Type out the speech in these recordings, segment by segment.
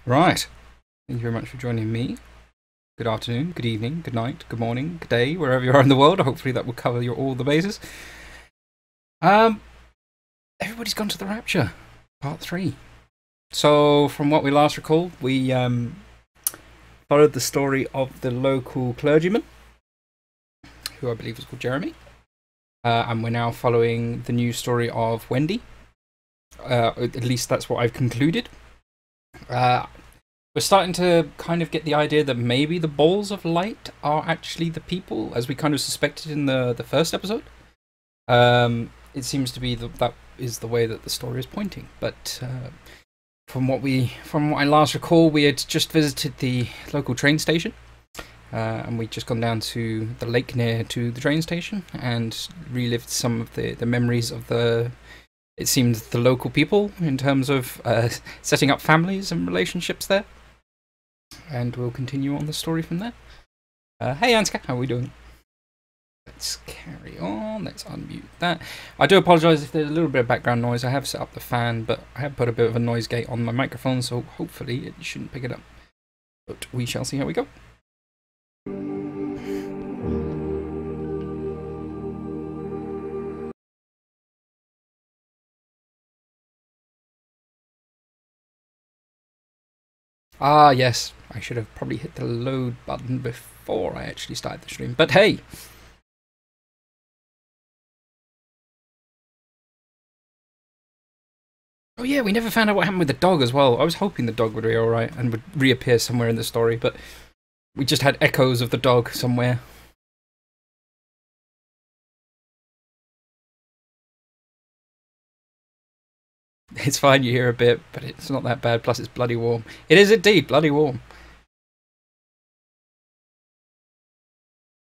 Right. Thank you very much for joining me. Good afternoon, good evening, good night, good morning, good day, wherever you are in the world. Hopefully that will cover all the bases. Um, Everybody's gone to the Rapture, part 3. So, from what we last recalled, we followed the story of the local clergyman, who I believe was called Jeremy. And we're now following the new story of Wendy. At least that's what I've concluded. We're starting to kind of get the idea that maybe the balls of light are actually the people, as we kind of suspected in the first episode. It seems to be that is the way that the story is pointing. But from what I last recall, we had just visited the local train station, and we'd just gone down to the lake near to the train station and relived some of the memories of it seems the local people in terms of setting up families and relationships there. And we'll continue on the story from there. Hey Anska, how are we doing? Let's carry on. Let's unmute that. I do apologise if there's a little bit of background noise. I have set up the fan, but I have put a bit of a noise gate on my microphone, so hopefully it shouldn't pick it up. But we shall see how we go. Ah, yes. I should have probably hit the load button before I actually started the stream. But hey! Oh yeah, we never found out what happened with the dog as well. I was hoping the dog would be alright and would reappear somewhere in the story, but we just had echoes of the dog somewhere. It's fine, you hear a bit, but it's not that bad, plus it's bloody warm. It is indeed bloody warm.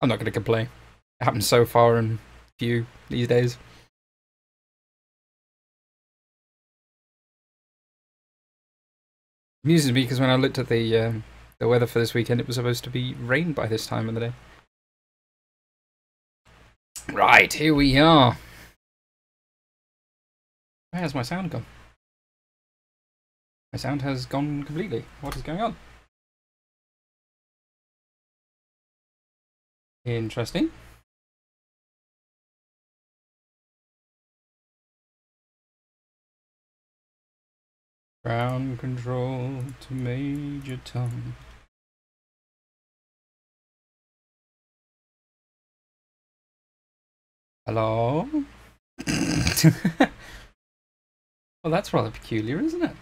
I'm not going to complain. It happens so far and few these days. It amuses me because when I looked at the weather for this weekend, it was supposed to be rain by this time of the day. Right, here we are. Where has my sound gone? My sound has gone completely. What is going on? Interesting. Ground control to Major Tom. Hello? Well, that's rather peculiar, isn't it?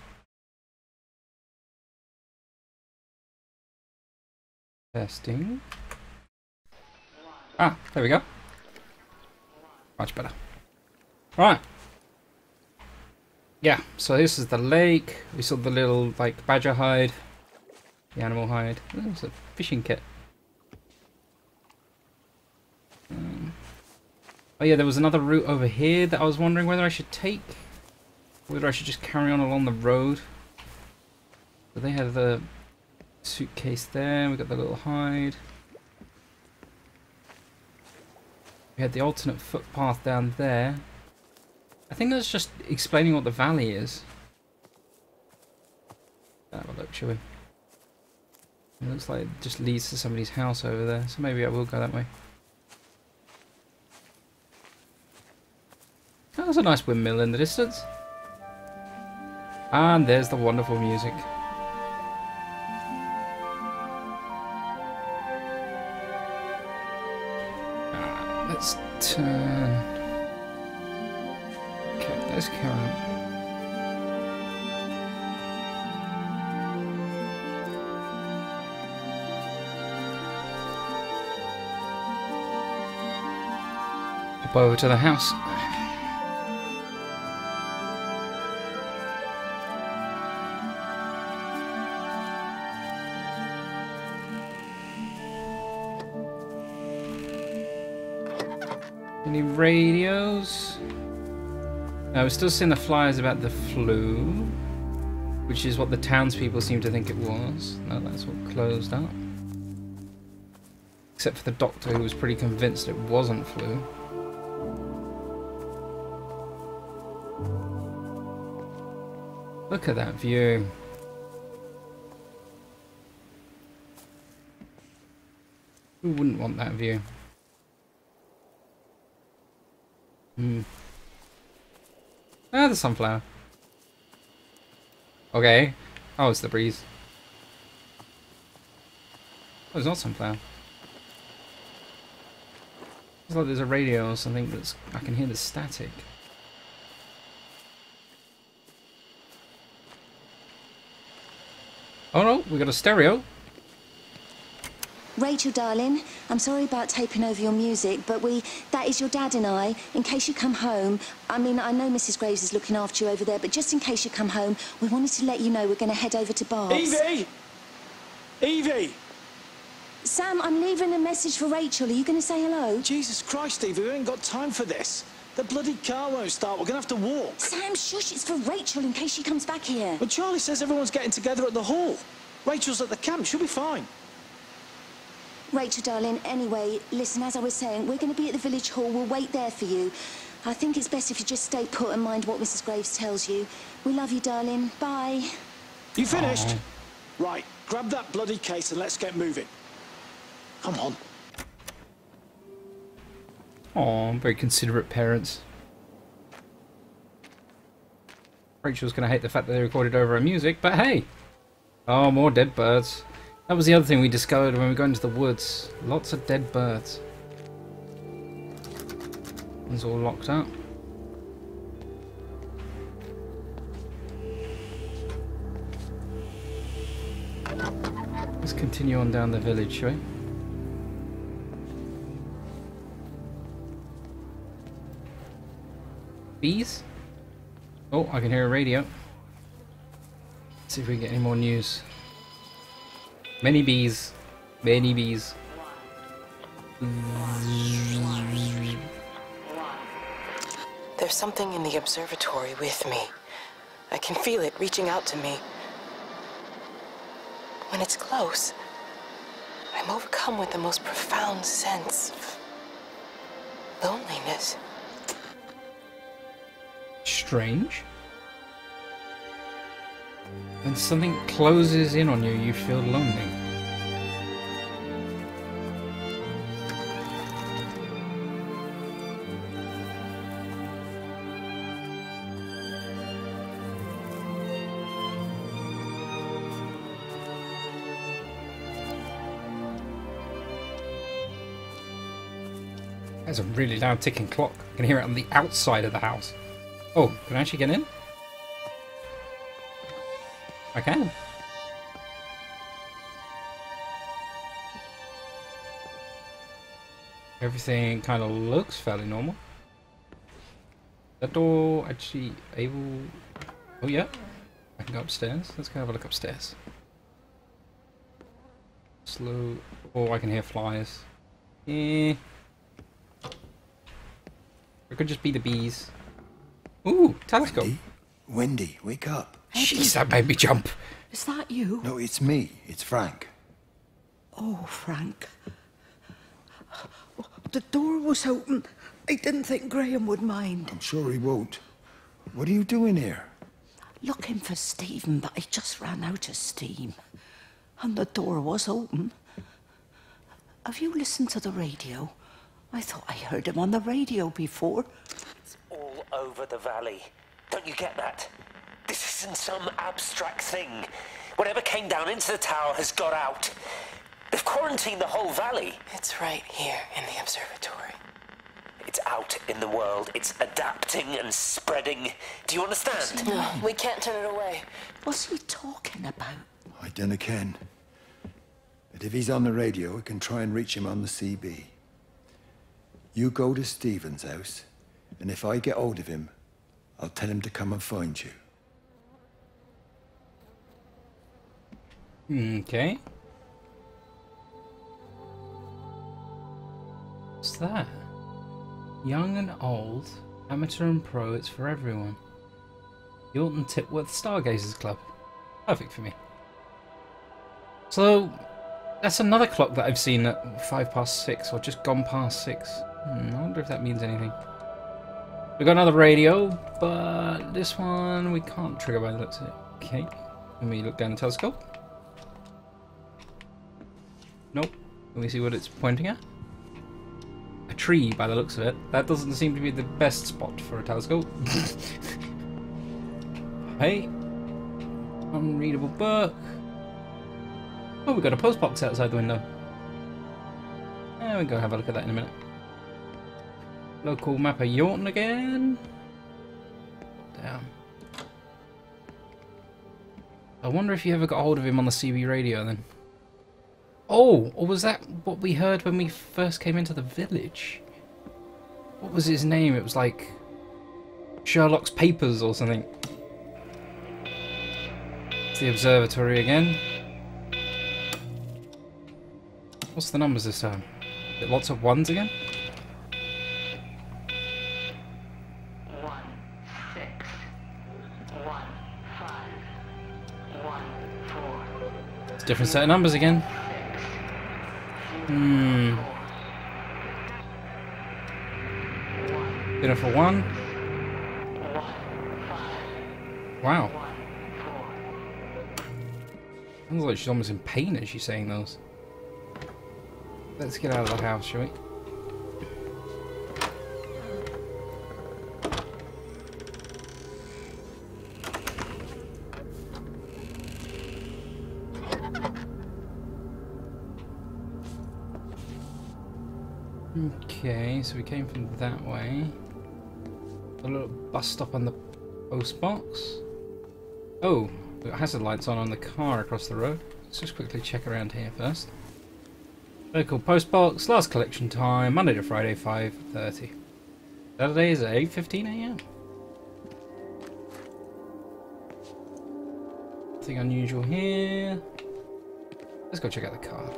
Testing. Ah, there we go. Much better. Right. Yeah, so this is the lake. We saw the little, like, badger hide. The animal hide. Oh, it's a fishing kit. Oh yeah, there was another route over here that I was wondering whether I should take. Whether I should just carry on along the road. But they have the suitcase there. We got the little hide. We had the alternate footpath down there. I think that's just explaining what the valley is. Have a look, shall we? It looks like it just leads to somebody's house over there, so maybe I will go that way. Oh, there's a nice windmill in the distance. And there's the wonderful music. Let's turn. Okay, let's carry on. Hop over to the house. Any radios? No, we're still seeing the flyers about the flu, which is what the townspeople seem to think it was. No, that's all closed up. Except for the doctor, who was pretty convinced it wasn't flu. Look at that view. Who wouldn't want that view? Ah, the sunflower. Okay. Oh, it's the breeze. Oh, it's not sunflower. It's like there's a radio or something that's... I can hear the static. Oh no, we got a stereo. Rachel, darling, I'm sorry about taping over your music, but that is your dad and I. In case you come home, I mean, I know Mrs. Graves is looking after you over there, but just in case you come home, we wanted to let you know we're going to head over to Barb's. Evie! Evie! Sam, I'm leaving a message for Rachel. Are you going to say hello? Jesus Christ, Evie, we ain't got time for this. The bloody car won't start. We're going to have to walk. Sam, shush, it's for Rachel in case she comes back here. But Charlie says everyone's getting together at the hall. Rachel's at the camp. She'll be fine. Rachel, darling, anyway, listen, as I was saying, we're going to be at the village hall. We'll wait there for you. I think it's best if you just stay put and mind what Mrs. Graves tells you. We love you, darling. Bye. You finished? Right, grab that bloody case and let's get moving. Come on. Oh, very considerate parents. Rachel's going to hate the fact that they recorded over her music, but hey! Oh, more dead birds. That was the other thing we discovered when we got into the woods. Lots of dead birds. It's all locked up. Let's continue on down the village, shall we? Bees? Oh, I can hear a radio. Let's see if we can get any more news. Many bees. Many bees. There's something in the observatory with me. I can feel it reaching out to me. When it's close, I'm overcome with the most profound sense of loneliness. Strange. When something closes in on you, you feel lonely. There's a really loud ticking clock. I can hear it on the outside of the house. Oh, can I actually get in? I can. Everything kind of looks fairly normal. That door actually able... Oh yeah, I can go upstairs. Let's go have a look upstairs. Slow... Oh, I can hear flies. Eh. It could just be the bees. Ooh, telescope. Wendy, wake up. Jeez, that made me jump. Is that you? No, it's me. It's Frank. Oh, Frank. The door was open. I didn't think Graham would mind. I'm sure he won't. What are you doing here? Looking for Stephen, but I just ran out of steam. And the door was open. Have you listened to the radio? I thought I heard him on the radio before. It's all over the valley. Don't you get that? This isn't some abstract thing. Whatever came down into the tower has got out. They've quarantined the whole valley. It's right here in the observatory. It's out in the world. It's adapting and spreading. Do you understand? No, we can't turn it away. What's he talking about? I dunno ken. But if he's on the radio, we can try and reach him on the CB. You go to Stephen's house, and if I get hold of him, I'll tell him to come and find you. Okay. What's that? Young and old, amateur and pro, it's for everyone. The Alton Tipworth Stargazers Club. Perfect for me. So, that's another clock that I've seen at 6:05, or just gone past 6. I wonder if that means anything. We've got another radio, but this one we can't trigger by the looks of it. Okay, let me look down the telescope. Nope. Can we see what it's pointing at? A tree, by the looks of it. That doesn't seem to be the best spot for a telescope. Hey. Unreadable book. Oh, we've got a postbox outside the window. Yeah, we'll go have a look at that in a minute. Local map of Yorton again. Damn. I wonder if you ever got hold of him on the CB radio then. Oh, or was that what we heard when we first came into the village? What was his name? It was like Sherlock's Papers or something. It's the observatory again. What's the numbers this time? Is it lots of ones again? 1, 6, 1, 5, 1, 4. It's a different set of numbers again. Dinner for one. Wow. Sounds like she's almost in pain as she's saying those. Let's get out of the house, shall we? Okay, so we came from that way. A little bus stop on the post box. Oh, we've got hazard lights on the car across the road. Let's just quickly check around here first. Local post box, last collection time, Monday to Friday, 5:30. Saturday is at 8:15 AM. Nothing unusual here. Let's go check out the car.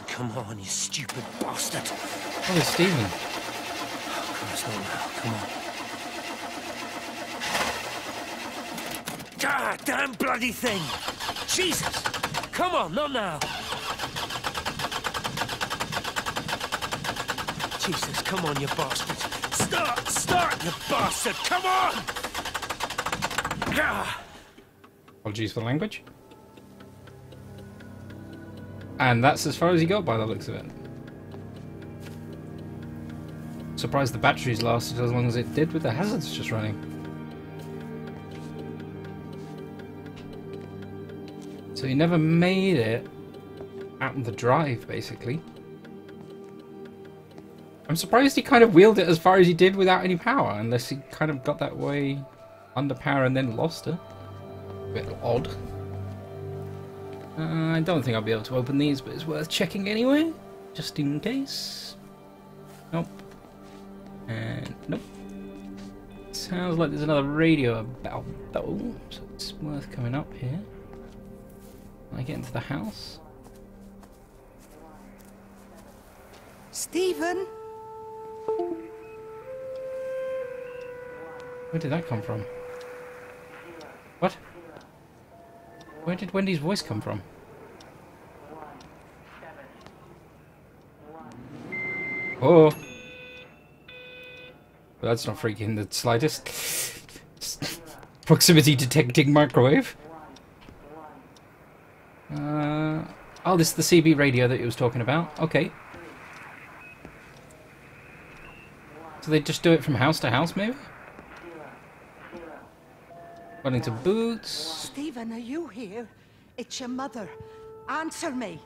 Come on, you stupid bastard. Oh, it's Stephen. Christ, not now. Come on. Ah, damn bloody thing! Jesus! Come on, not now! Jesus, come on, you bastard! Start, you bastard! Come on! Ah. Apologies for the language. And that's as far as he got by the looks of it. Surprised the batteries lasted as long as it did with the hazards just running. So he never made it out of the drive, basically. I'm surprised he kind of wheeled it as far as he did without any power, unless he kind of got that way under power and then lost it. A bit odd. I don't think I'll be able to open these, but it's worth checking anyway, just in case. Nope. And nope. Sounds like there's another radio about though, so it's worth coming up here. When I get into the house. Stephen? Where did that come from? What? Where did Wendy's voice come from? Oh! Well, that's not freaking the slightest. Proximity detecting microwave. Oh, this is the CB radio that he was talking about. Okay. So they just do it from house to house, maybe? Running to boots. Stephen, are you here? It's your mother. Answer me.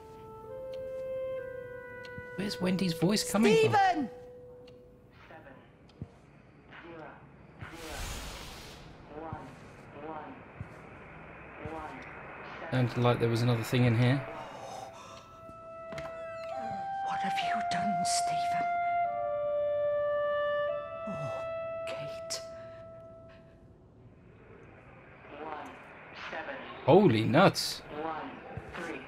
Where's Wendy's voice coming from? Stephen! Sounded like there was another thing in here. What have you done, Stephen? Oh, Kate. Holy nuts. 1, 3.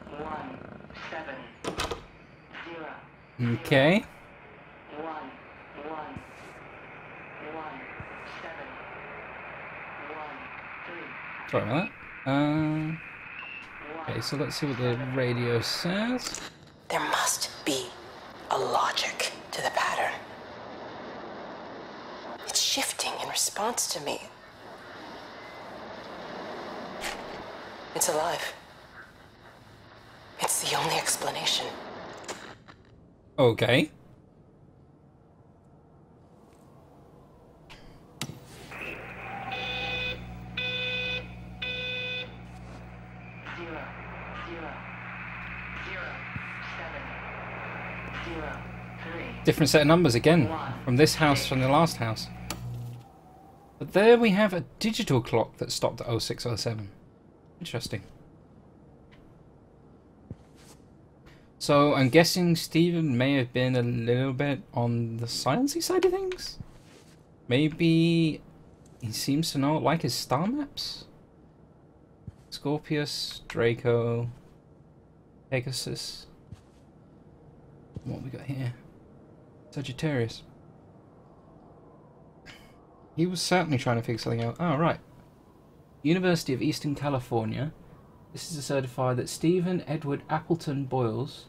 1, 7, 0. Okay. 1, 1, 1, 7, 1, 3. Sorry about that. Okay, so let's see what the radio says. There must be a logic to the pattern. It's shifting in response to me. It's alive. It's the only explanation. Okay. Different set of numbers again from this house from the last house. But there we have a digital clock that stopped at 0607. Interesting. So I'm guessing Stephen may have been a little bit on the sciencey side of things. Maybe he seems to know like his star maps. Scorpius, Draco, Pegasus. What we got here? Sagittarius. He was certainly trying to figure something out. Oh, right. University of Eastern California. This is to certify that Stephen Edward Appleton Boyles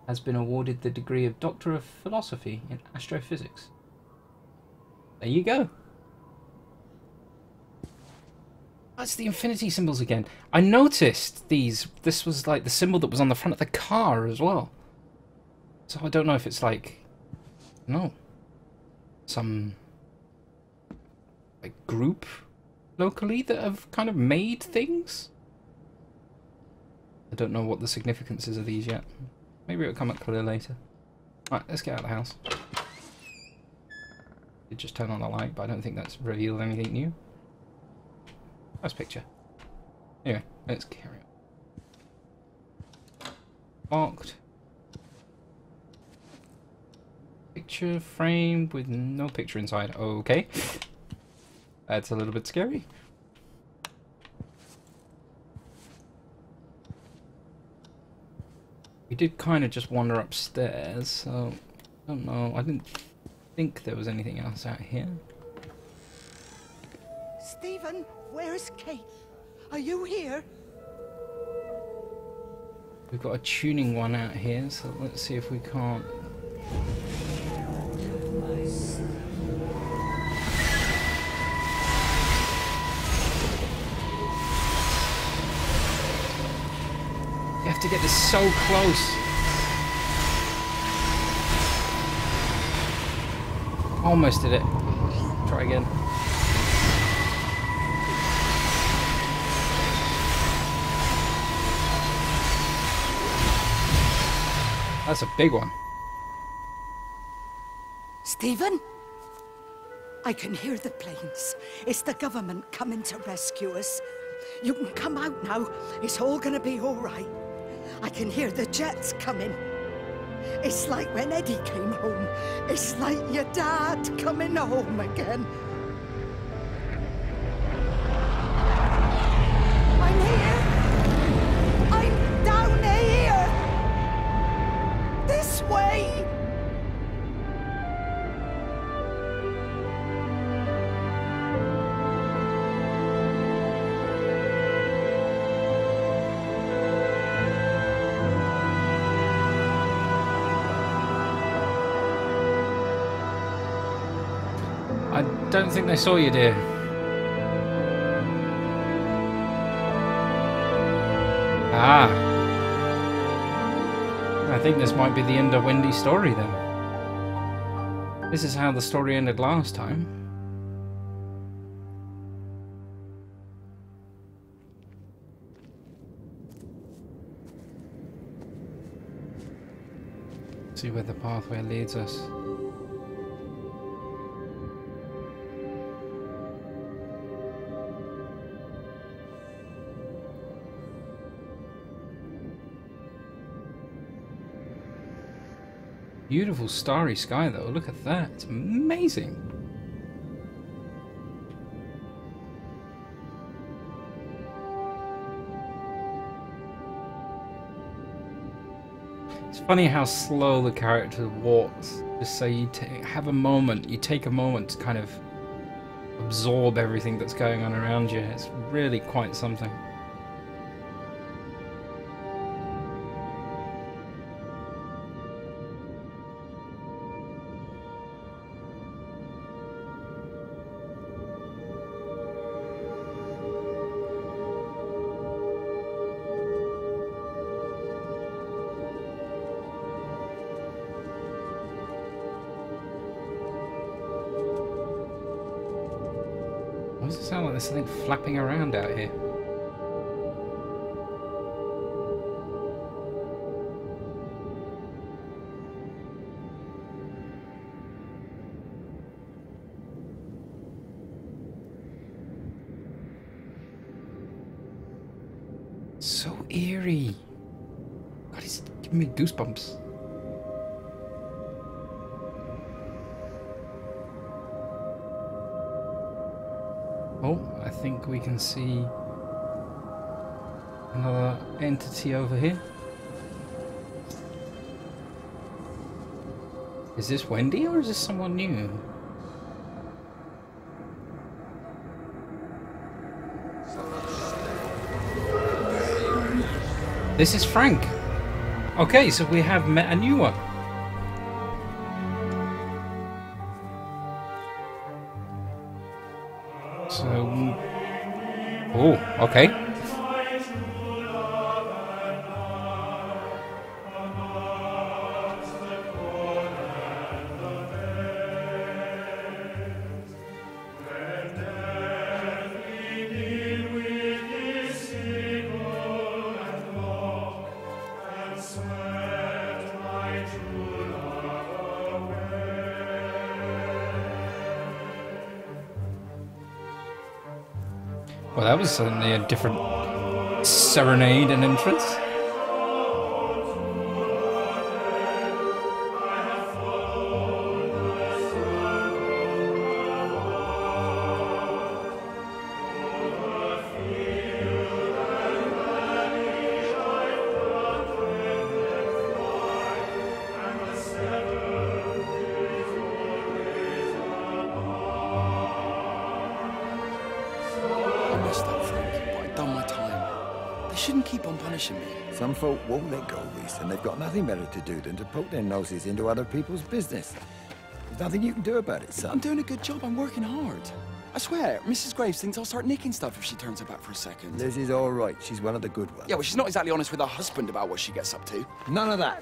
has been awarded the degree of Doctor of Philosophy in Astrophysics. There you go. That's the infinity symbols again. I noticed these. This was like the symbol that was on the front of the car as well. So I don't know if it's like, no, some like group locally that have kind of made things. I don't know what the significance is of these yet. Maybe it'll come up clear later. Right, let's get out of the house. It just turned on the light, but I don't think that's revealed anything new. Nice picture. Anyway, let's carry on. Locked. Picture frame with no picture inside. Okay. That's a little bit scary. We did kind of just wander upstairs, so I don't know. I didn't think there was anything else out here. Stephen, where's Kate? Are you here? We've got a tuning one out here, so let's see if we can't. You have to get this so close. Almost did it. Try again. That's a big one. Stephen? I can hear the planes. It's the government coming to rescue us. You can come out now. It's all gonna be all right. I can hear the jets coming. It's like when Eddie came home. It's like your dad coming home again. I'm here. I'm down here. This way. I don't think they saw you, dear. Ah. I think this might be the end of Wendy's story then. This is how the story ended last time. See where the pathway leads us. Beautiful starry sky though, look at that, it's amazing. It's funny how slow the character walks, just so you have a moment, you take a moment to kind of absorb everything that's going on around you. It's really quite something. does it sound like there's something flapping around out here? So eerie. God, it's giving me goosebumps. Oh, I think we can see another entity over here. Is this Wendy or is this someone new? This is Frank. Okay, so we have met a new one. So, oh, okay. Well, that was certainly a different serenade and entrance. Shouldn't keep on punishing me. Some folk won't let go, Reese, and they've got nothing better to do than to poke their noses into other people's business. There's nothing you can do about it, son. I'm doing a good job. I'm working hard. I swear, Mrs. Graves thinks I'll start nicking stuff if she turns her back for a second. Liz is all right. She's one of the good ones. Yeah, well, she's not exactly honest with her husband about what she gets up to. None of that.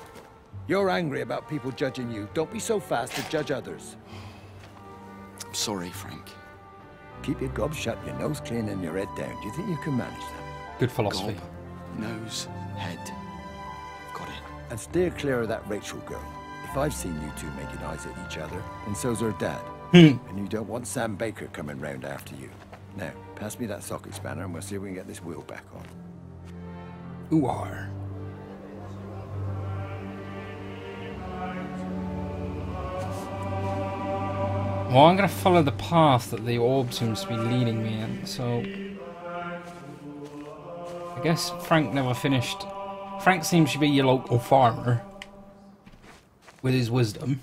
You're angry about people judging you. Don't be so fast to judge others. I'm sorry, Frank. Keep your gob shut, your nose clean, and your head down. Do you think you can manage that? Good philosophy. Gob, nose, head. Got it. And steer clear of that Rachel girl. If I've seen you two making eyes at each other, then so's her dad. And you don't want Sam Baker coming round after you. Now, pass me that socket spanner and we'll see if we can get this wheel back on. Ooh-ar. Well, I'm going to follow the path that the orb seems to be leading me in, so... I guess Frank never finished. Frank seems to be your local farmer. With his wisdom.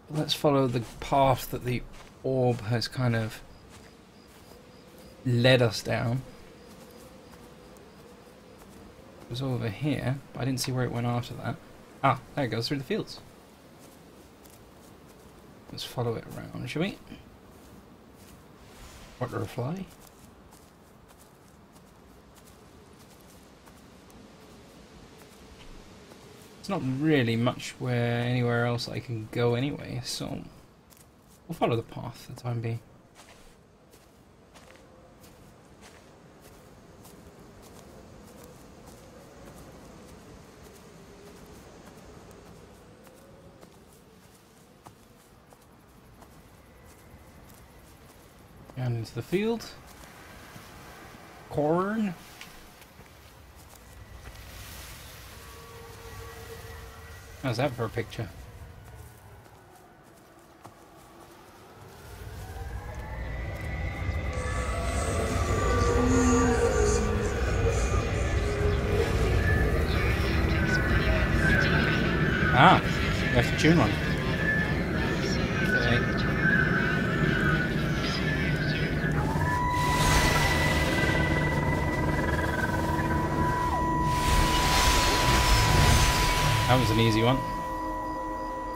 Let's follow the path that the orb has kind of led us down. It was over here, but I didn't see where it went after that. Ah, there it goes, through the fields. Let's follow it around, shall we? Butterfly. It's not really much anywhere else I can go anyway, so we'll follow the path for the time being. Down into the field. Corn. How's that for a picture? Ah, left the tune on. Okay. That was an easy one.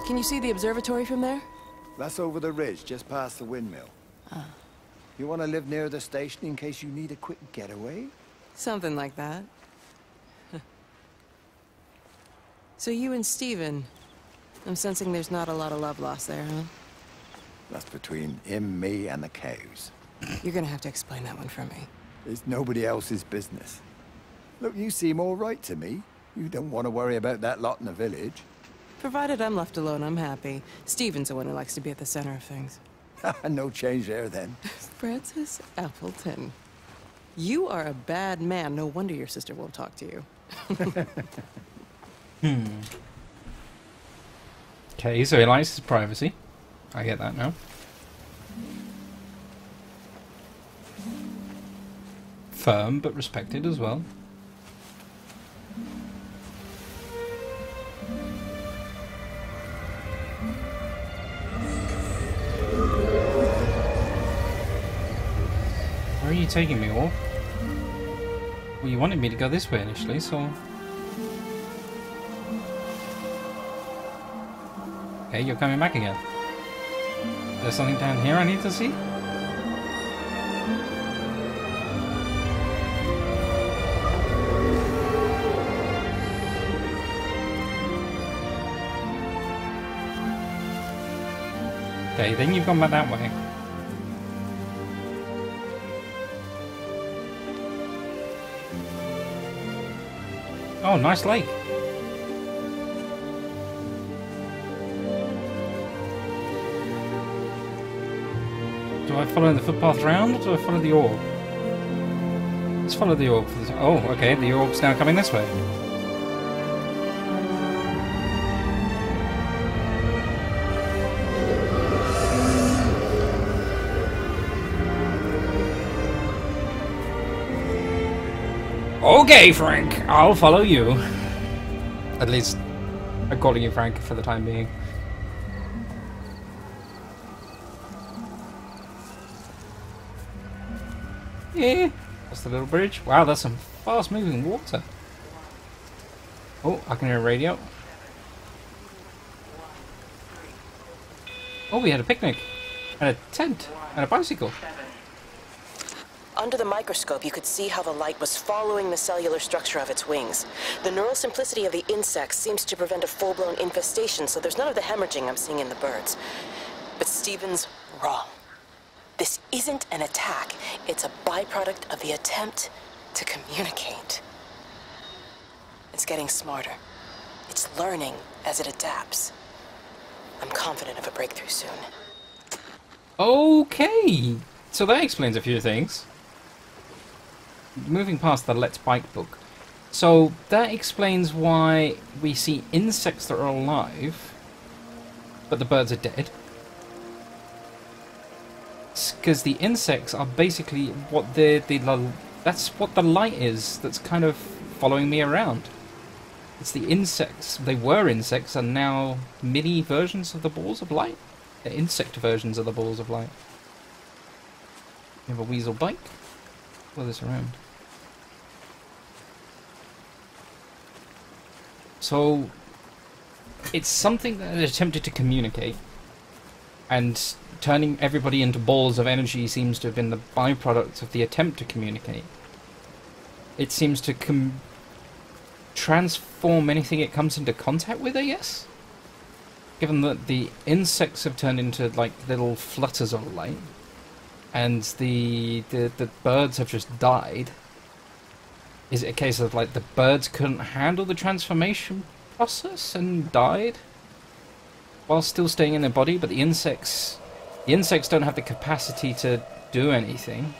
Can you see the observatory from there? That's over the ridge, just past the windmill. Ah. You want to live near the station in case you need a quick getaway? Something like that. So you and Steven, I'm sensing there's not a lot of love lost there, huh? That's between him, me, and the cows. You're gonna have to explain that one for me. It's nobody else's business. Look, you seem all right to me. You don't want to worry about that lot in the village. Provided I'm left alone, I'm happy. Steven's the one who likes to be at the center of things. No change there, then. Francis Appleton. You are a bad man. No wonder your sister won't talk to you. Okay, so he likes his privacy. I get that now. Firm, but respected as well. Where are you taking me, Orc? Well, you wanted me to go this way initially, so... Okay, you're coming back again. There's something down here I need to see? Okay, then you've gone back that way. Oh, nice lake. Do I follow the footpath round, or do I follow the orb? Let's follow the orb. Oh, okay, the orb's now coming this way. Okay, Frank, I'll follow you. At least, I'm calling you Frank for the time being. Yeah, that's the little bridge. Wow, that's some fast-moving water. Oh, I can hear a radio. Oh, we had a picnic, and a tent, and a bicycle. Under the microscope, you could see how the light was following the cellular structure of its wings. The neural simplicity of the insects seems to prevent a full-blown infestation, so there's none of the hemorrhaging I'm seeing in the birds. But Stephen's wrong. This isn't an attack. It's a byproduct of the attempt to communicate. It's getting smarter. It's learning as it adapts. I'm confident of a breakthrough soon. Okay, so that explains a few things. Moving past the Let's Bike book. So that explains why we see insects that are alive, but the birds are dead. Because the insects are basically what that's what the light is that's kind of following me around. It's the insects. They were insects and now mini versions of the balls of light. They're insect versions of the balls of light. You have a weasel bike. Follow this around. So it's something that attempted to communicate, and turning everybody into balls of energy seems to have been the byproduct of the attempt to communicate. It seems to transform anything it comes into contact with, I guess? Given that the insects have turned into like little flutters of light, and the birds have just died. Is it a case of like the birds couldn't handle the transformation process and died while still staying in their body, but the insects don't have the capacity to do anything,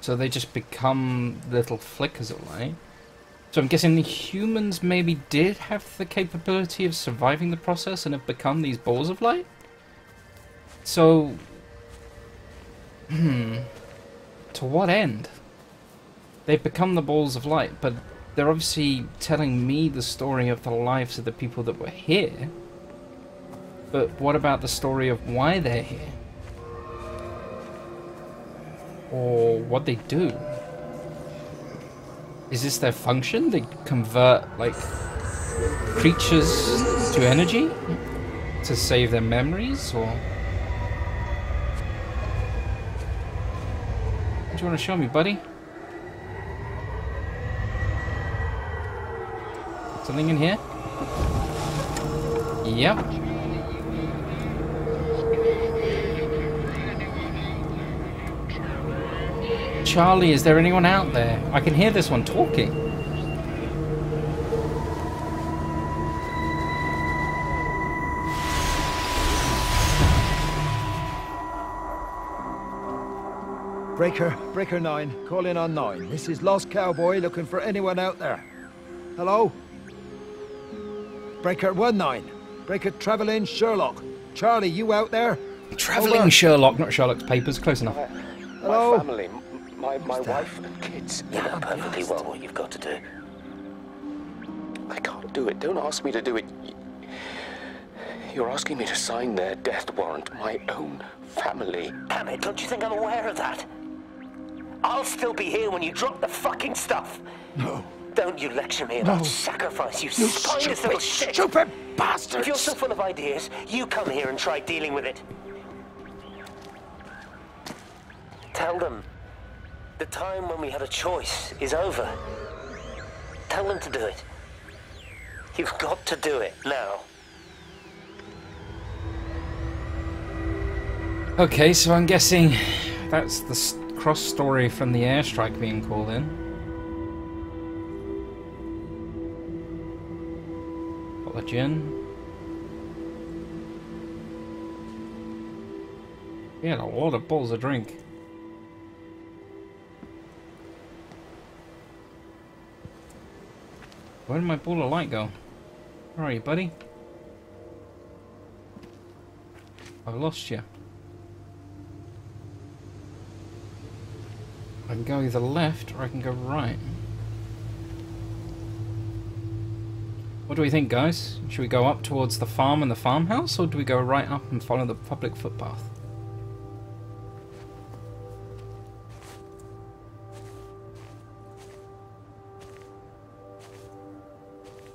so they just become little flickers of light? So I'm guessing the humans maybe did have the capability of surviving the process and have become these balls of light? So, to what end? They've become the balls of light, but they're obviously telling me the story of the lives of the people that were here. But what about the story of why they're here? Or what they do? Is this their function? They convert, like, creatures to energy to save their memories, or... What do you want to show me, buddy? Something in here? Yep. Charlie, is there anyone out there? I can hear this one talking. Breaker 9, call in on 9. This is Lost Cowboy looking for anyone out there. Hello? Breaker 1-9. Breaker Traveling Sherlock. Charlie, you out there? Traveling Sherlock, not Sherlock's papers. Close enough. Hello? My family, my wife and kids. You know perfectly well what you've got to do. I can't do it. Don't ask me to do it. You're asking me to sign their death warrant. My own family. Damn it, don't you think I'm aware of that? I'll still be here when you drop the fucking stuff. No. Don't you lecture me about sacrifice, you spineless little shit. Stupid bastards! If you're so full of ideas, you come here and try dealing with it. Tell them the time when we had a choice is over. Tell them to do it. You've got to do it now. Okay, so I'm guessing that's the cross story from the airstrike being called in. Bottle of gin. Yeah, a lot of bottles of drink. Where did my ball of light go? Where are you, buddy? I've lost you. I can go either left or I can go right. What do we think, guys? Should we go up towards the farm and the farmhouse, or do we go right up and follow the public footpath?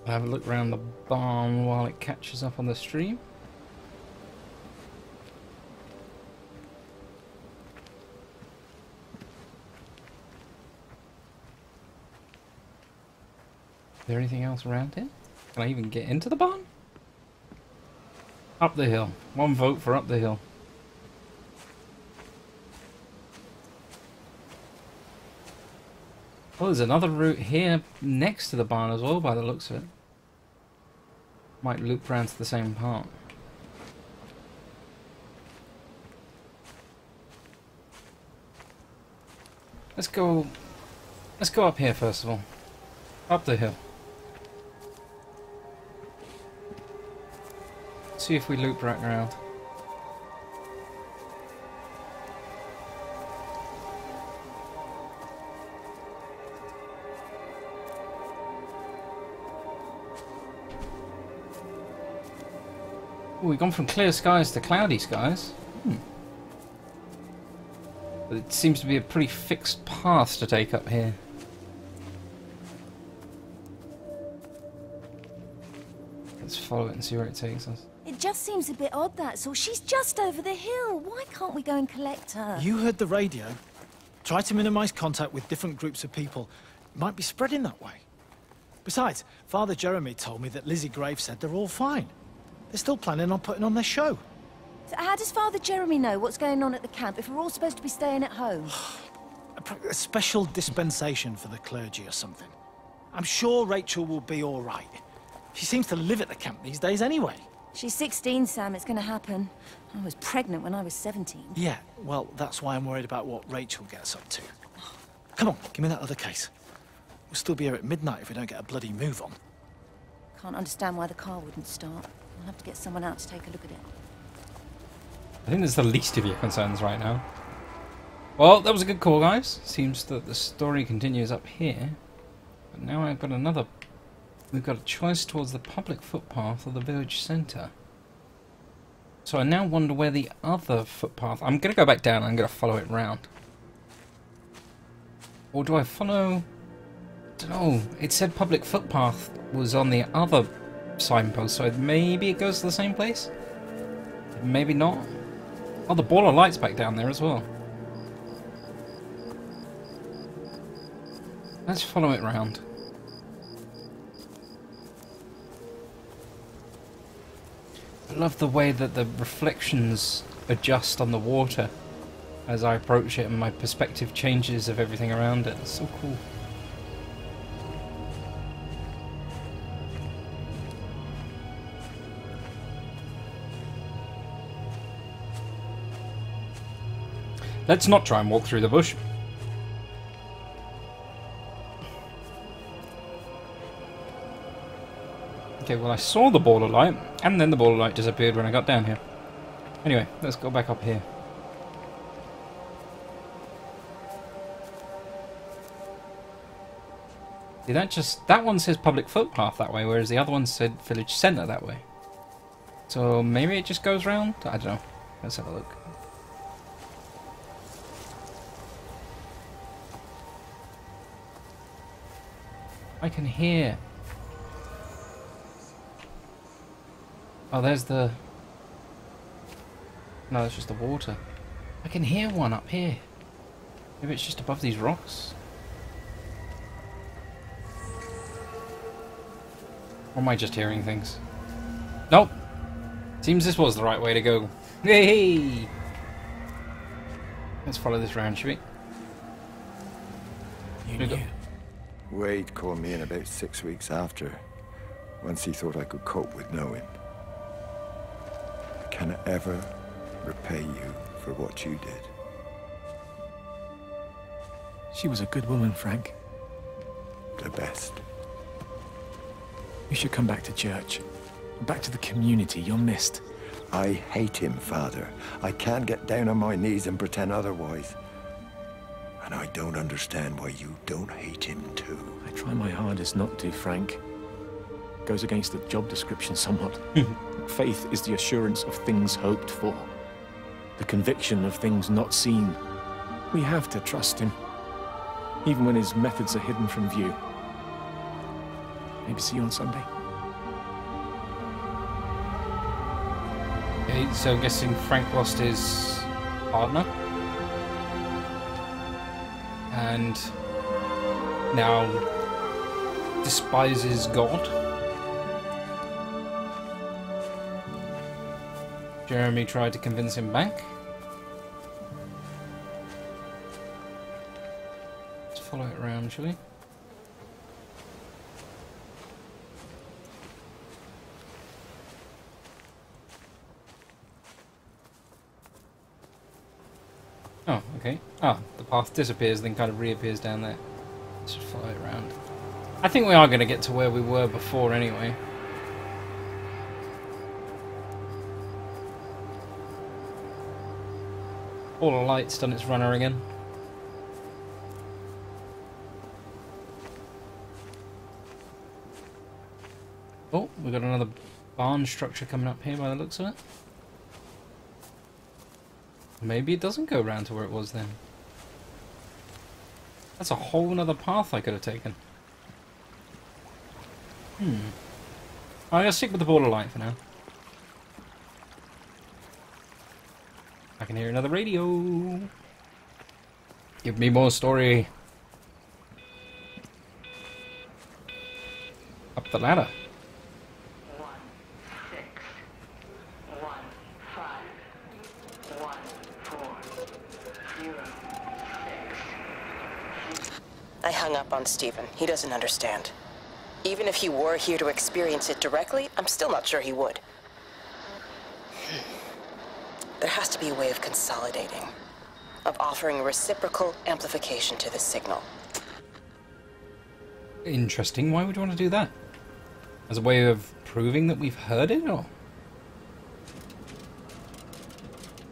I'll have a look around the barn while it catches up on the stream. Is there anything else around here? Can I even get into the barn? Up the hill. One vote for up the hill. Oh, there's another route here next to the barn as well, by the looks of it. Might loop round to the same part. Let's go up here first of all. Up the hill. See if we loop right around. Oh, we've gone from clear skies to cloudy skies. But it seems to be a pretty fixed path to take up here. Let's follow it and see where it takes us. It just seems a bit odd, that's all. She's just over the hill. Why can't we go and collect her? You heard the radio. Try to minimize contact with different groups of people. It might be spreading that way. Besides, Father Jeremy told me that Lizzie Graves said they're all fine. They're still planning on putting on their show. So how does Father Jeremy know what's going on at the camp if we're all supposed to be staying at home? A special dispensation for the clergy or something. I'm sure Rachel will be all right. She seems to live at the camp these days anyway. She's 16, Sam. It's going to happen. I was pregnant when I was 17. Yeah, well, that's why I'm worried about what Rachel gets up to. Come on, give me that other case. We'll still be here at midnight if we don't get a bloody move on. Can't understand why the car wouldn't start. I'll have to get someone out to take a look at it. I think that's the least of your concerns right now. Well, that was a good call, guys. Seems that the story continues up here. But now I've got another... We've got a choice towards the public footpath or the village centre. So I now wonder where the other footpath... I'm going to go back down and I'm going to follow it round. Or do I follow... I don't know. It said public footpath was on the other signpost, so maybe it goes to the same place? Maybe not. Oh, the ball of light's back down there as well. Let's follow it round. I love the way that the reflections adjust on the water as I approach it and my perspective changes of everything around it. It's so cool. Let's not try and walk through the bush. Okay, well I saw the ball of light, and then the ball of light disappeared when I got down here. Anyway, let's go back up here. See, that one says public footpath that way, whereas the other one said village centre that way. So maybe it just goes round? I don't know. Let's have a look. I can hear. Oh, there's the... No, it's just the water. I can hear one up here. Maybe it's just above these rocks. Or am I just hearing things? Nope. Seems this was the right way to go. Hey! Let's follow this round, shall we? You knew. Wade called me in about 6 weeks after, once he thought I could cope with knowing. I cannot ever repay you for what you did. She was a good woman, Frank. The best. You should come back to church. Back to the community you're missed. I hate him, Father. I can't get down on my knees and pretend otherwise. And I don't understand why you don't hate him too. I try my hardest not to, Frank. Goes against the job description somewhat. Faith is the assurance of things hoped for. The conviction of things not seen. We have to trust him. Even when his methods are hidden from view. Maybe see you on Sunday. Okay, so I'm guessing Frank lost his partner. And now despises God. Jeremy tried to convince him back. Let's follow it around, shall we? Oh, okay. Ah, the path disappears, then kind of reappears down there. Let's just follow it around. I think we are going to get to where we were before anyway. All the light's done its runner again. Oh, we've got another barn structure coming up here by the looks of it. Maybe it doesn't go round to where it was then. That's a whole nother path I could have taken. I'm going to stick with the ball of light for now. I can hear another radio. Give me more story. Up the ladder. 1 6 1 5 1 4 0 6. I hung up on Stephen. He doesn't understand. Even if he were here to experience it directly, I'm still not sure he would. There has to be a way of consolidating, of offering reciprocal amplification to this signal. Interesting. Why would you want to do that? As a way of proving that we've heard it,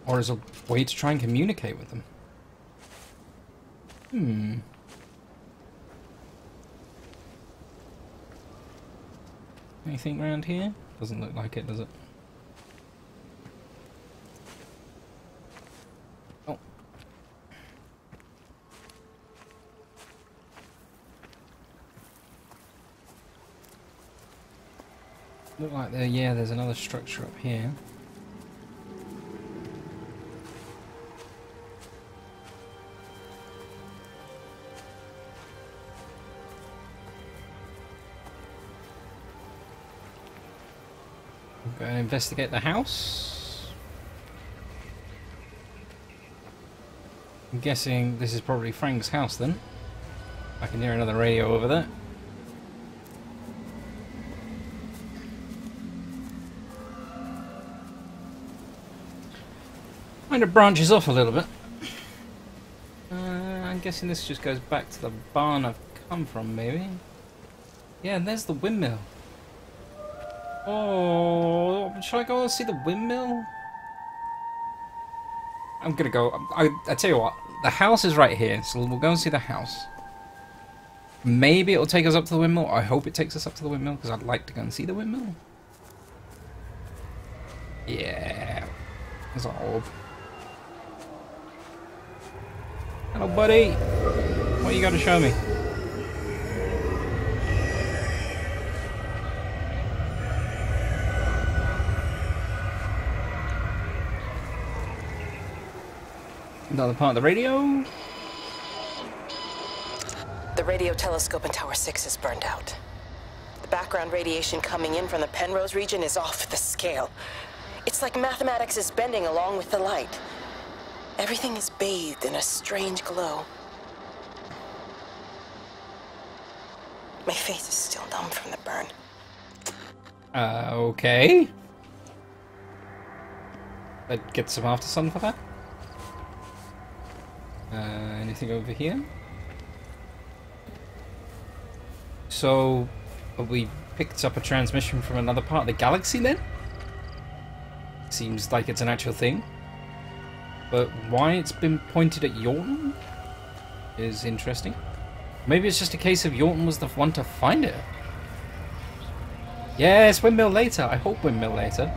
or as a way to try and communicate with them? Anything around here? Doesn't look like it, does it? Oh. Look like there, yeah, there's another structure up here. Go and investigate the house. I'm guessing this is probably Frank's house then. I can hear another radio over there. Kind of branches off a little bit. I'm guessing this just goes back to the barn I've come from, maybe. Yeah, and there's the windmill. Oh, should I go and see the windmill? I'm gonna go. I tell you what, the house is right here, so we'll go and see the house. Maybe it'll take us up to the windmill. I hope it takes us up to the windmill because I'd like to go and see the windmill. Yeah, there's an orb. Hello, buddy. What you got to show me? Another part of the radio. The radio telescope in Tower 6 is burned out. The background radiation coming in from the Penrose region is off the scale. It's like mathematics is bending along with the light. Everything is bathed in a strange glow. My face is still numb from the burn. Okay. I'd get some after sun for that. Anything over here? So, have we picked up a transmission from another part of the galaxy then? Seems like it's an actual thing. But why it's been pointed at Yorton is interesting. Maybe it's just a case of Yorton was the one to find it. Yes, windmill later. I hope windmill later.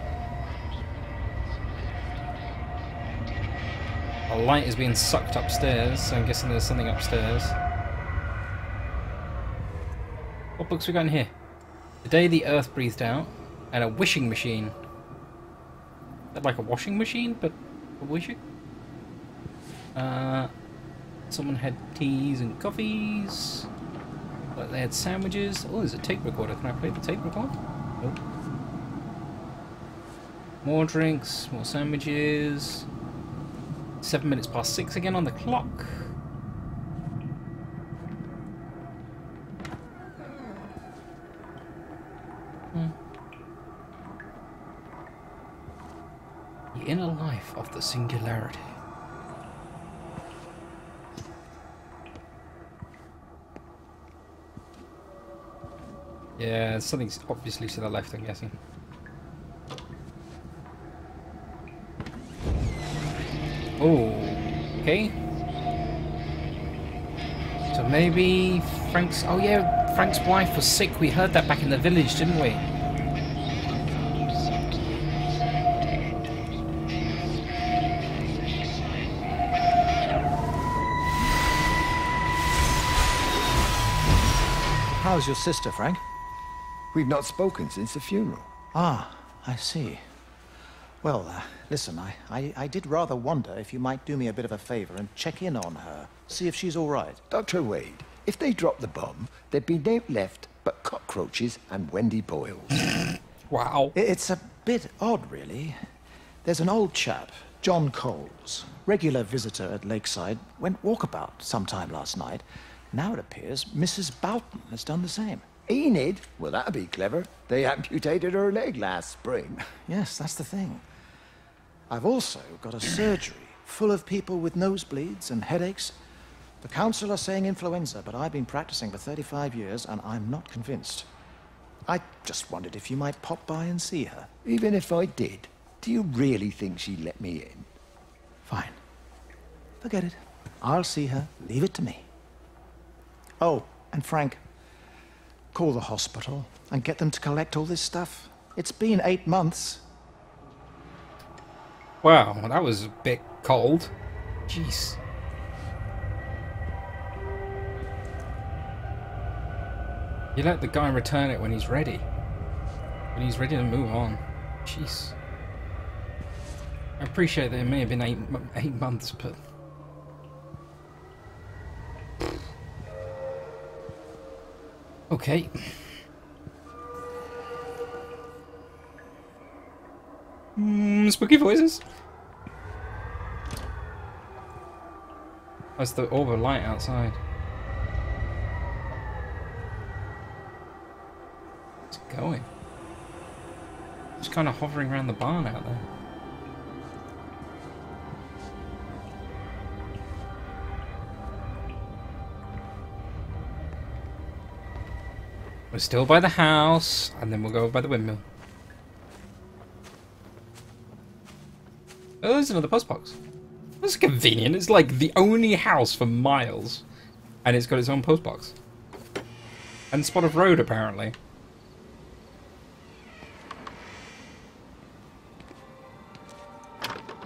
A light is being sucked upstairs, so I'm guessing there's something upstairs. What books we got in here? The Day the Earth Breathed Out, and a wishing machine. Is that like a washing machine, but for wishing? Someone had teas and coffees. Like they had sandwiches. Oh, there's a tape recorder. Can I play the tape recorder? Nope. More drinks, more sandwiches. 7 minutes past 6 again on the clock. The inner life of the singularity. Yeah, something's obviously to the left, I'm guessing. Oh, okay. So maybe Frank's... Oh yeah, Frank's wife was sick. We heard that back in the village, didn't we? How's your sister, Frank? We've not spoken since the funeral. Ah, I see. Well, listen, I did rather wonder if you might do me a bit of a favor and check in on her, see if she's all right. Dr. Wade, if they dropped the bomb, there'd be no left but cockroaches and Wendy Boyles. Wow. It's a bit odd, really. There's an old chap, John Coles, regular visitor at Lakeside, went walkabout sometime last night. Now it appears Mrs. Boughton has done the same. Enid? Well, that'd be clever. They amputated her leg last spring. Yes, that's the thing. I've also got a surgery full of people with nosebleeds and headaches. The council are saying influenza, but I've been practicing for 35 years and I'm not convinced. I just wondered if you might pop by and see her. Even if I did, do you really think she'd let me in? Fine. Forget it. I'll see her. Leave it to me. Oh, and Frank, call the hospital and get them to collect all this stuff. It's been 8 months. Wow, that was a bit cold. Jeez. You let the guy return it when he's ready. When he's ready to move on. Jeez. I appreciate that it may have been 8 months, but... Okay. Spooky voices. That's the orb of light outside. It's going. Just kind of hovering around the barn out there. We're still by the house, and then we'll go over by the windmill. Oh, there's another postbox. That's convenient. It's like the only house for miles, and it's got its own postbox. And spot of road, apparently.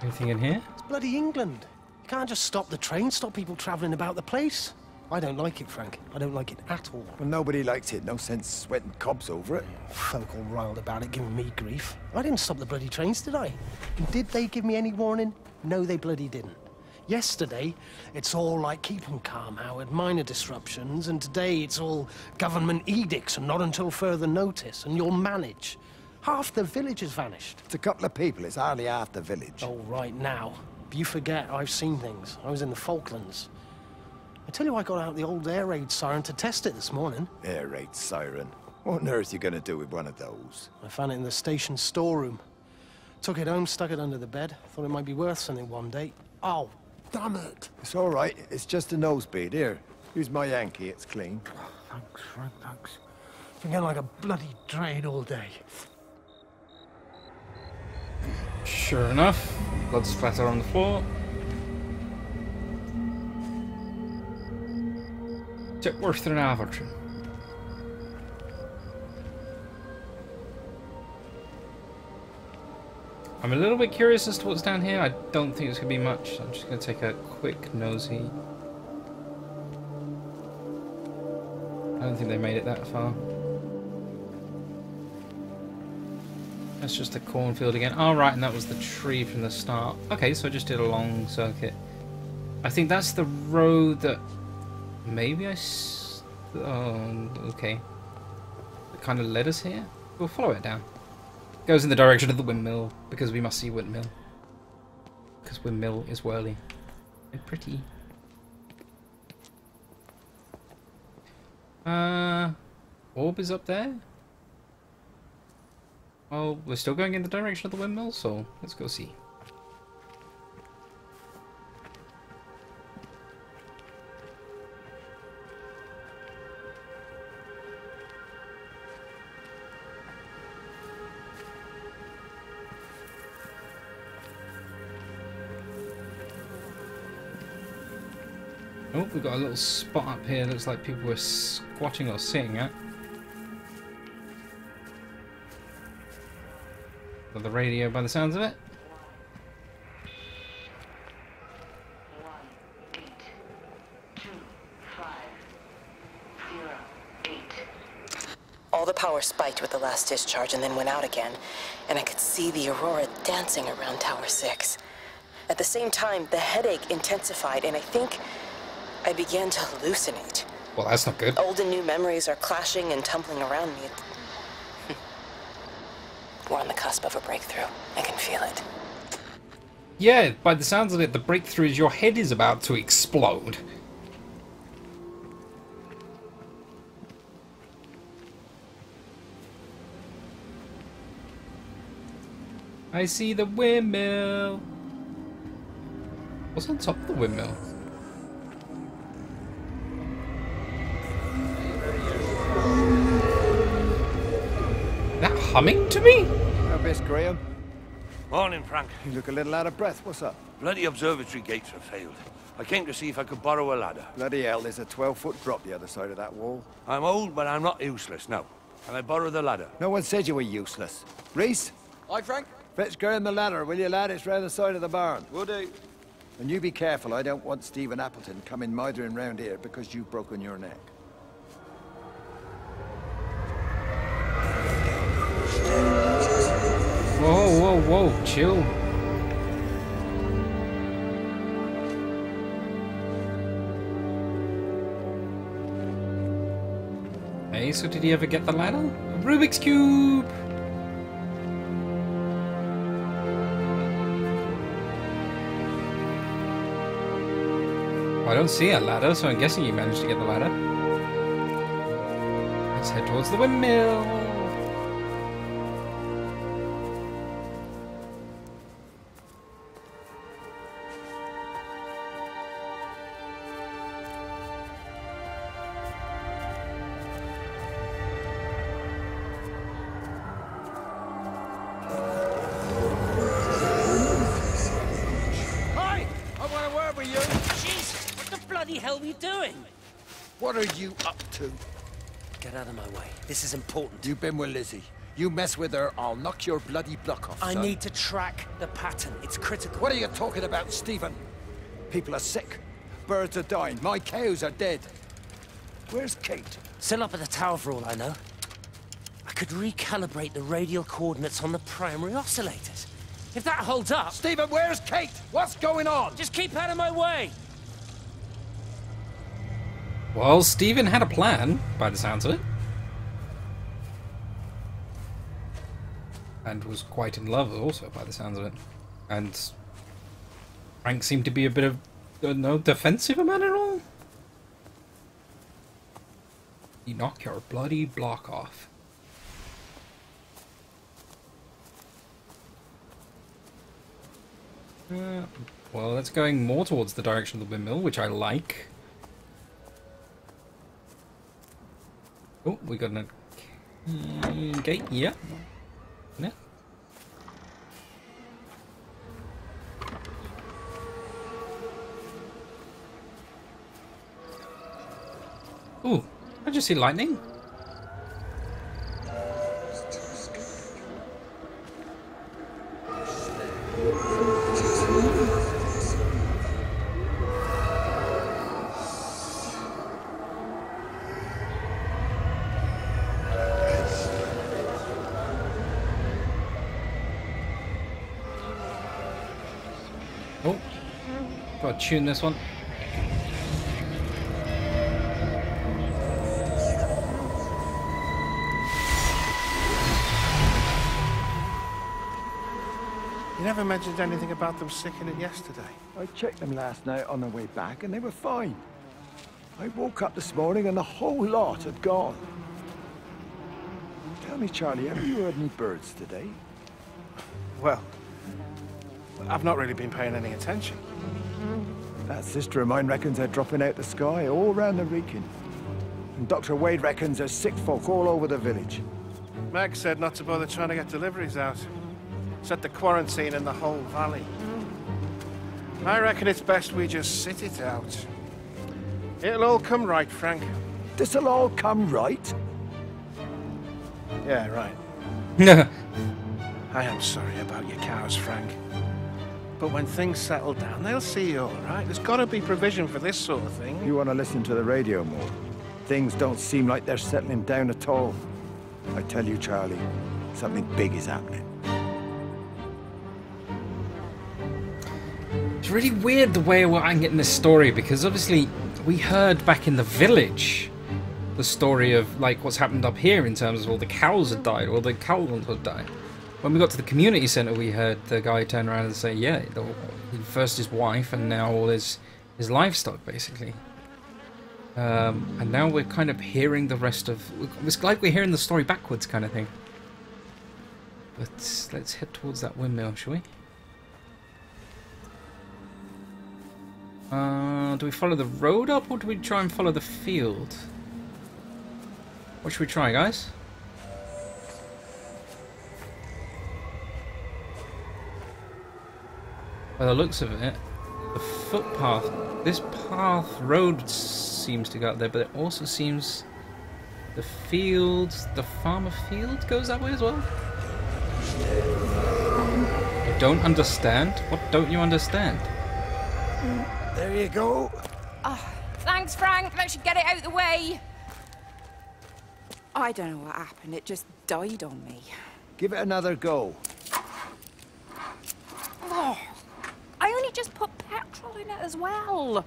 Anything in here? It's bloody England. You can't just stop the train, stop people travelling about the place. I don't like it, Frank. I don't like it at all. Well, nobody likes it. No sense sweating cobs over it. Folk all riled about it, giving me grief. I didn't stop the bloody trains, did I? And did they give me any warning? No, they bloody didn't. Yesterday, it's all like keep 'em calm, Howard, minor disruptions, and today it's all government edicts and not until further notice, and you'll manage. Half the village has vanished. It's a couple of people. It's hardly half the village. Oh, right now. But you forget, I've seen things. I was in the Falklands. I tell you, I got out the old air raid siren to test it this morning. Air raid siren. What on earth are you going to do with one of those? I found it in the station storeroom. Took it home, stuck it under the bed. Thought it might be worth something one day. Oh, damn it. It's all right. It's just a nosebleed. Here, use my Yankee. It's clean. Oh, thanks, Frank, thanks. Been getting like a bloody drain all day. Sure enough, blood splatter on the floor. It's worse than an average. I'm a little bit curious as to what's down here. I don't think it's going to be much. I'm just going to take a quick nosy. I don't think they made it that far. That's just a cornfield again. Oh, right, and that was the tree from the start. Okay, so I just did a long circuit. I think that's the road that maybe oh, okay. It kind of led us here. We'll follow it down. Goes in the direction of the windmill, because we must see windmill. Because windmill is whirly and pretty. Orb is up there. Well, we're still going in the direction of the windmill, so let's go see. Oh, we've got a little spot up here. Looks like people were squatting or sitting at. Got the radio by the sounds of it. 1825088. All the power spiked with the last discharge and then went out again, and I could see the aurora dancing around Tower 6. At the same time, the headache intensified, and I think I began to hallucinate. Well, that's not good. Old and new memories are clashing and tumbling around me. We're on the cusp of a breakthrough. I can feel it. Yeah, by the sounds of it, the breakthrough is your head is about to explode. I see the windmill. What's on top of the windmill? Is that humming to me? Now, Miss Graham, Morning, Frank. you look a little out of breath. What's up? Bloody observatory gates have failed. I came to see if I could borrow a ladder. Bloody hell, there's a 12-foot drop the other side of that wall. I'm old, but I'm not useless, no. Can I borrow the ladder? No one said you were useless. Reese, Hi, Frank. fetch Graham the ladder, will you, lad? It's round the side of the barn. Will do. And you be careful. I don't want Stephen Appleton coming mithering round here because you've broken your neck. Whoa, whoa, whoa, chill. Hey, so did he ever get the ladder? A Rubik's Cube! Well, I don't see a ladder, so I'm guessing you managed to get the ladder. Let's head towards the windmill. What are you up to? Get out of my way. This is important. You've been with Lizzie. You mess with her, I'll knock your bloody block off, I son. need to track the pattern. It's critical. What are you talking about, Stephen? People are sick. Birds are dying. My cows are dead. Where's Kate? Still up at the tower for all I know. I could recalibrate the radial coordinates on the primary oscillators. If that holds up... Stephen, where's Kate? What's going on? Just keep out of my way! Well, Stephen had a plan, by the sounds of it. And was quite in love also, by the sounds of it. And Frank seemed to be a bit of, no, defensive a man at all. You knock your bloody block off. Well, that's going more towards the direction of the windmill, which I like. Oh, we got a gate, yeah. Yeah. Ooh, I just see lightning. Oh, gotta tune this one. You never mentioned anything about them sicking it yesterday. I checked them last night on the way back and they were fine. I woke up this morning and the whole lot had gone. Tell me, Charlie, have you heard any birds today? Well, I've not really been paying any attention. That sister of mine reckons they're dropping out the sky all round the Wrekin. And Dr. Wade reckons there's sick folk all over the village. Meg said not to bother trying to get deliveries out. Set the quarantine in the whole valley. I reckon it's best we just sit it out. It'll all come right, Frank. This'll all come right? Yeah, right. I am sorry about your cows, Frank. But when things settle down, they'll see you all right. There's got to be provision for this sort of thing. You want to listen to the radio more? Things don't seem like they're settling down at all. I tell you, Charlie, something big is happening. It's really weird the way I'm getting this story, because obviously we heard back in the village the story of like what's happened up here in terms of all the cows had died, or the cows had died. When we got to the community centre, we heard the guy turn around and say, yeah, first his wife and now all his livestock, basically. And now we're kind of hearing the rest of... It's like we're hearing the story backwards kind of thing. But let's head towards that windmill, shall we? Do we follow the road up, or do we try and follow the field? What should we try, guys? By the looks of it, the footpath, this road seems to go out there, but it also seems the fields, the farmer field goes that way as well. I don't understand. What don't you understand? There you go. Oh, thanks, Frank. Let's get it out the way. I don't know what happened. It just died on me. Give it another go. Oh, I only just put petrol in it as well.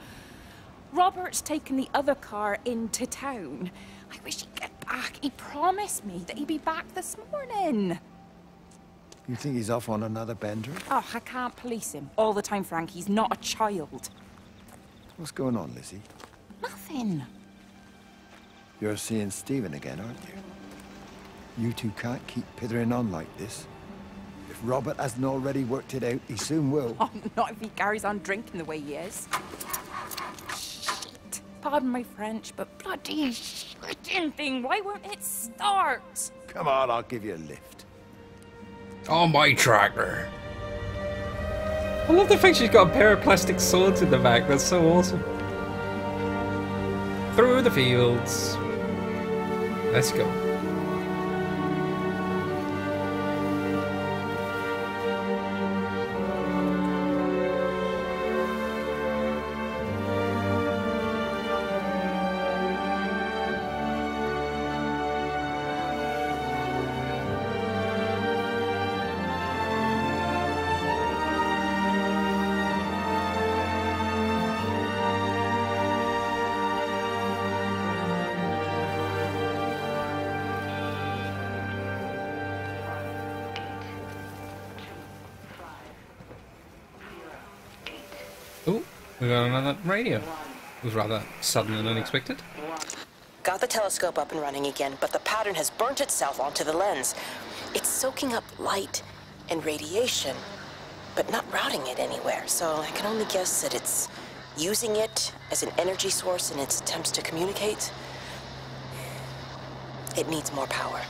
Robert's taken the other car into town. I wish he'd get back. He promised me that he'd be back this morning. You think he's off on another bender? Oh, I can't police him all the time, Frank. He's not a child. What's going on, Lizzie? Nothing. You're seeing Stephen again, aren't you? You two can't keep pithering on like this. If Robert hasn't already worked it out, he soon will. Oh, not if he carries on drinking the way he is. Shit. Pardon my French, but bloody shitting thing, why won't it start? Come on, I'll give you a lift. On my tractor. I love the fact she's got a pair of plastic swords in the back. That's so awesome. Through the fields. Let's go. Oh, we got another radio. It was rather sudden and unexpected. Got the telescope up and running again, but the pattern has burnt itself onto the lens. It's soaking up light and radiation, but not routing it anywhere, so I can only guess that it's using it as an energy source in its attempts to communicate. It needs more power.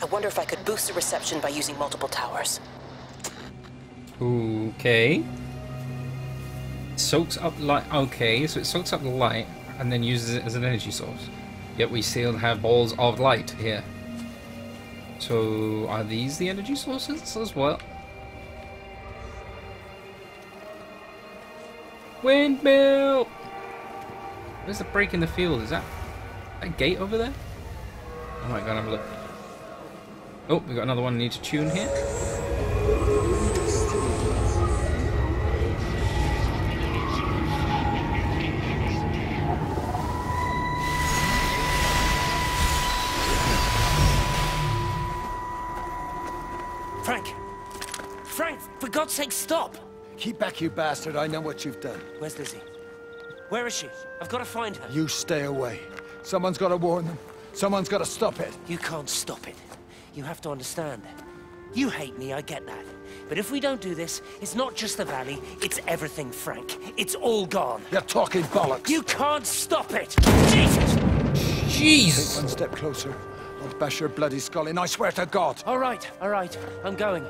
I wonder if I could boost the reception by using multiple towers. Okay. Soaks up light. Okay, so it soaks up the light and then uses it as an energy source. Yet we still have balls of light here. So are these the energy sources as well? Windmill! Where's the break in the field? Is that a gate over there? Oh my god, have a look. Oh, we got another one I need to tune here. Frank, for God's sake, stop! Keep back, you bastard. I know what you've done. Where's Lizzie? Where is she? I've got to find her. You stay away. Someone's got to warn them. Someone's got to stop it. You can't stop it. You have to understand. You hate me, I get that. But if we don't do this, it's not just the valley, it's everything, Frank. It's all gone. You're talking bollocks. You can't stop it! Jesus! Jeez! Take one step closer. I'll bash your bloody skull in, I swear to God. All right, I'm going.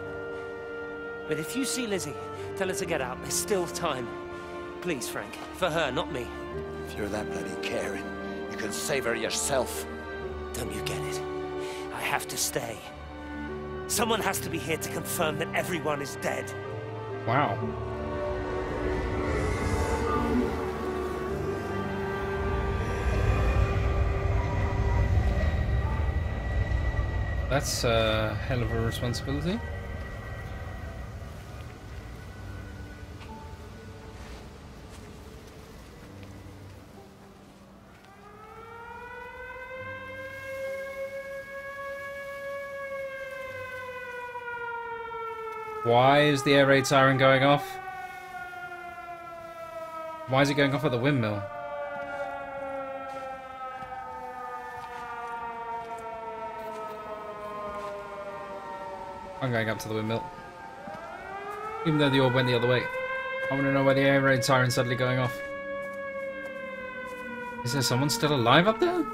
But if you see Lizzie, tell her to get out. There's still time. Please, Frank. For her, not me. If you're that bloody caring, you can save her yourself. Don't you get it? I have to stay. Someone has to be here to confirm that everyone is dead. Wow. That's a hell of a responsibility. Why is the air raid siren going off? Why is it going off at the windmill? I'm going up to the windmill. Even though the orb went the other way. I want to know why the air raid siren's suddenly going off. Is there someone still alive up there?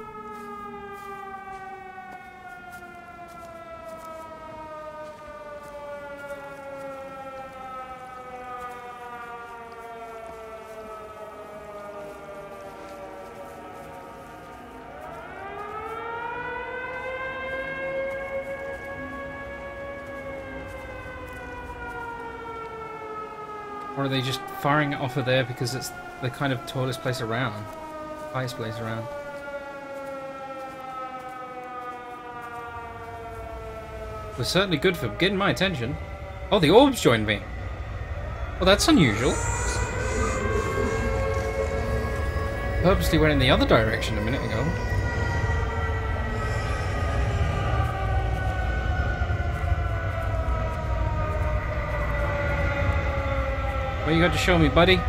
Or are they just firing it off of there because it's the kind of tallest place around? Highest place around. It was certainly good for getting my attention. Oh, the orbs joined me. Well, that's unusual. Purposely went in the other direction a minute ago. What you got to show me, buddy?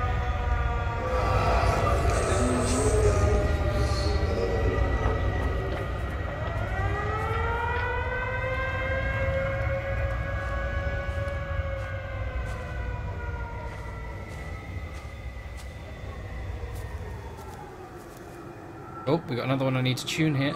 Oh, we got another one I need to tune here.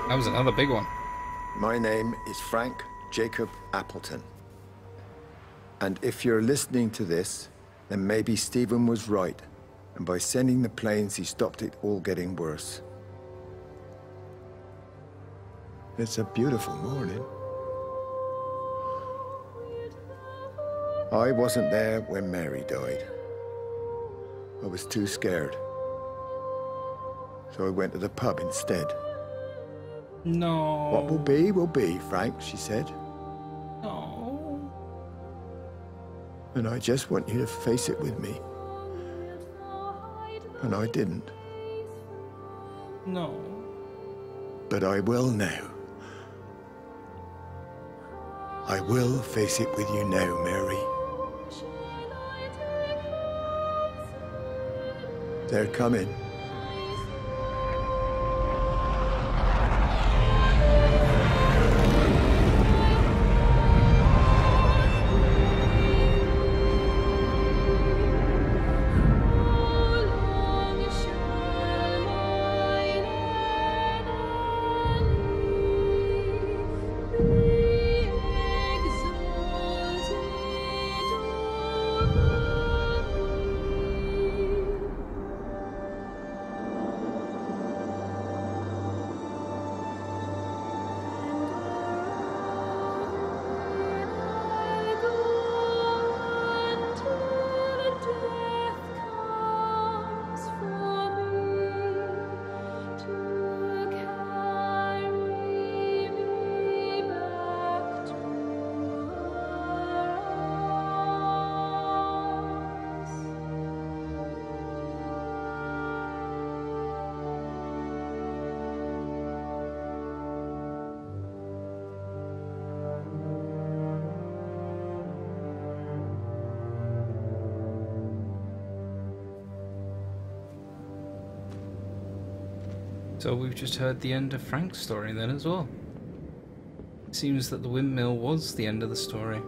That was another big one. My name is Frank Jacob Appleton. And if you're listening to this, then maybe Stephen was right. And by sending the planes, he stopped it all getting worse. It's a beautiful morning. I wasn't there when Mary died. I was too scared. So I went to the pub instead. No. What will be, Frank, she said. No. And I just want you to face it with me. And I didn't. No. But I will now. I will face it with you now, Mary. They're coming. So we've just heard the end of Frank's story then as well. It seems that the windmill was the end of the story.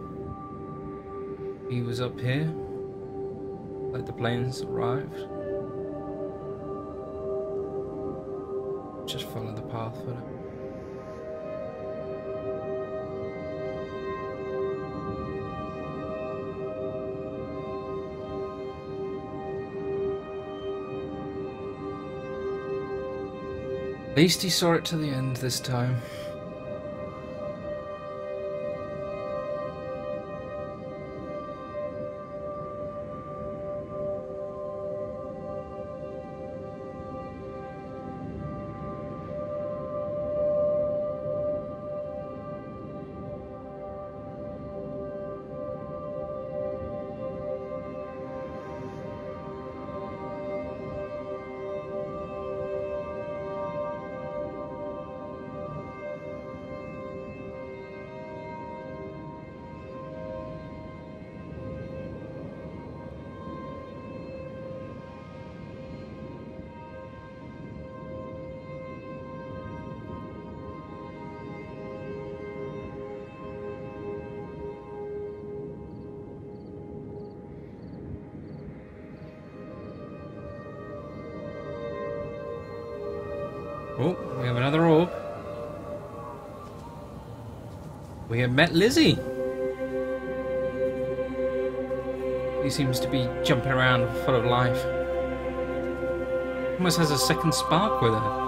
He was up here, like the planes arrived. Just follow the path for it. At least he saw it to the end this time. Oh, we have another orb. We have met Lizzie. He seems to be jumping around full of life. Almost has a second spark with her.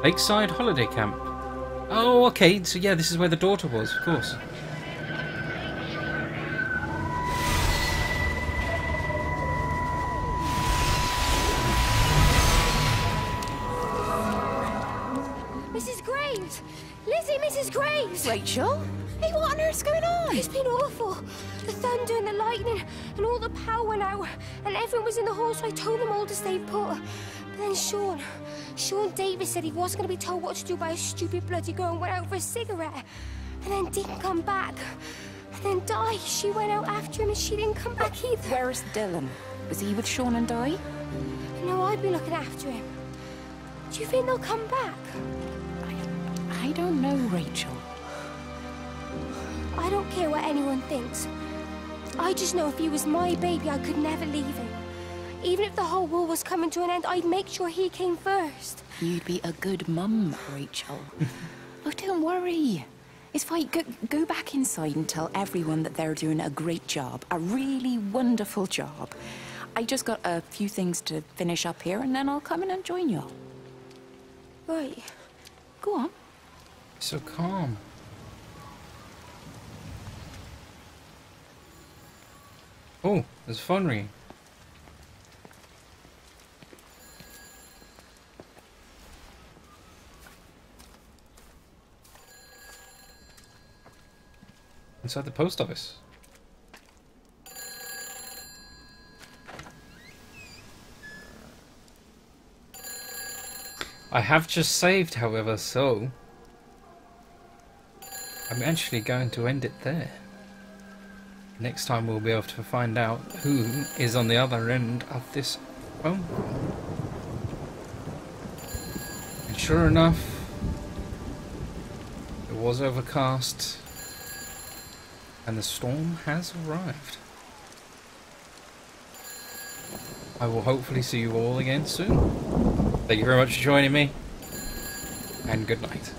Lakeside Holiday Camp. Oh, okay. So yeah, this is where the daughter was, of course. Mrs. Graves! Lizzie, Mrs. Graves! Rachel? Hey, what on earth's going on? It's been awful. The thunder and the lightning and all the power went out and everyone was in the hall, so I told them all to stay put. But then Sean Davis said he wasn't going to be told what to do by a stupid bloody girl and went out for a cigarette. And then didn't come back. And then Di, she went out after him and she didn't come back either. Where's Dylan? Was he with Sean and Di? No, I'd be looking after him. Do you think they'll come back? I don't know, Rachel. I don't care what anyone thinks. I just know if he was my baby, I could never leave him. Even if the whole world was coming to an end, I'd make sure he came first. You'd be a good mum, Rachel. Oh, don't worry. It's fine. Go back inside and tell everyone that they're doing a great job. A really wonderful job. I just got a few things to finish up here, and then I'll come in and join you. Right. Go on. So calm. Oh, there's a phone ringing. Inside the post office. I have just saved, however, so I'm actually going to end it there. Next time we'll be able to find out who is on the other end of this phone call. And sure enough, it was overcast and the storm has arrived. I will hopefully see you all again soon. Thank you very much for joining me, and good night.